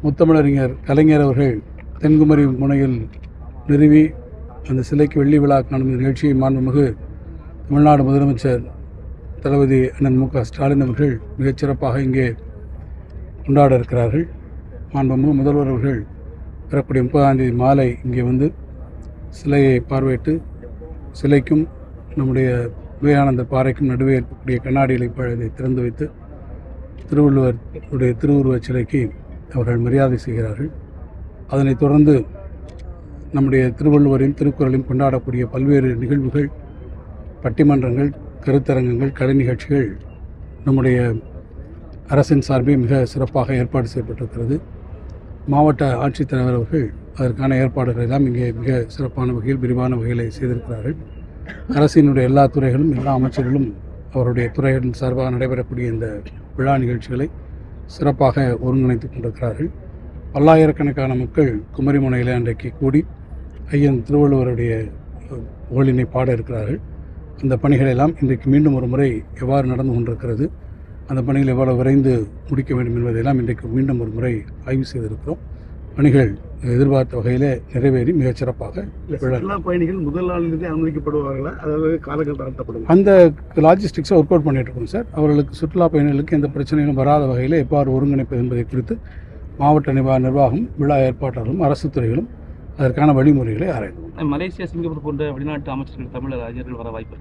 முத்தமிழறிஞர் கலைஞர் அவர்கள் தென்குமரி முனையில் நிறுவி அந்த சிலைக்கு வெள்ளி விழா காணும் நிகழ்ச்சியை மாண்புமிகு தமிழ்நாடு முதலமைச்சர் தளபதி அண்ணன் மு.க. ஸ்டாலின் அவர்கள் மிகச்சிறப்பாக இங்கே கொண்டாட இருக்கிறார்கள். மாண்புமிகு முதல்வர் அவர்கள் வரக்கூடிய 30ஆம் தேதி மாலை இங்கே வந்து சிலையை பார்வையிட்டு சிலைக்கும் நம்முடைய விவேகானந்தர் பாறைக்கும் நடுவே இருக்கக்கூடிய கண்ணாடி இலைப்பழத்தை திறந்து வைத்து திருவள்ளுவருடைய திருவுருவச் சிலைக்கு அவர்கள் மரியாதை செய்கிறார்கள். அதனைத் தொடர்ந்து நம்முடைய திருவள்ளுவரின் திருக்குறளையும் கொண்டாடக்கூடிய பல்வேறு நிகழ்வுகள், பட்டிமன்றங்கள், கருத்தரங்கங்கள், கலை நிகழ்ச்சிகள் நம்முடைய அரசின் சார்பில் மிக சிறப்பாக ஏற்பாடு செய்யப்பட்டிருக்கிறது. மாவட்ட ஆட்சித்தலைவர் அவர்கள் அதற்கான ஏற்பாடுகள் எல்லாம் இங்கே மிக சிறப்பான வகையில் விரிவான வகையில் செய்திருக்கிறார்கள். அரசினுடைய எல்லா துறைகளும் எல்லா அமைச்சர்களும் அவருடைய துறைகளின் சார்பாக நடைபெறக்கூடிய இந்த விழா நிகழ்ச்சிகளை சிறப்பாக ஒருங்கிணைத்துக் கொண்டிருக்கிறார்கள். பல்லாயிரக்கணக்கான மக்கள் குமரிமுனையில் அன்றைக்கு கூடி ஐயன் திருவள்ளுவருடைய புகழினை பாட இருக்கிறார்கள். அந்த பணிகளெல்லாம் இன்றைக்கு மீண்டும் ஒரு முறை எவ்வாறு நடந்து கொண்டிருக்கிறது, அந்த பணிகள் எவ்வளவு விரைந்து முடிக்க வேண்டும் என்பதையெல்லாம் இன்றைக்கு மீண்டும் ஒரு முறை ஆய்வு செய்திருக்கிறோம். பணிகள் எதிர்பார்த்த வகையில் நிறைவேறி மிகச் சிறப்பாக சுற்றுலா பயணிகள் முதல் நாளிலிருந்தே அனுமதிக்கப்படுவார்களா, அதாவது காலங்கள் தாழ்த்தப்படும்? அந்த லாஜிஸ்டிக்ஸை ஒர்க் அவுட் பண்ணிட்டு இருக்கோம் சார். அவர்களுக்கு சுற்றுலா பயணிகளுக்கு எந்த பிரச்சனைகளும் வராத வகையில் எவ்வாறு ஒருங்கிணைப்பது என்பதை குறித்து மாவட்ட நிர்வாகம், விழா ஏற்பாட்டாளர்களும் அரசு துறைகளும் அதற்கான வழிமுறைகளை ஆராய்ந்தோம். மலேசியா, சிங்கப்பூர் போன்ற வெளிநாட்டு அமைச்சர்கள் தமிழக அறிஞர்கள் வர வாய்ப்பு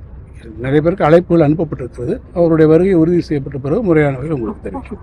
நிறைய பேருக்கு அழைப்புகள் அனுப்பப்பட்டிருக்கிறது. அவருடைய வருகை உறுதி செய்யப்பட்ட பிறகு முறையான வகையில் உங்களுக்கு தெரிவிக்கும்.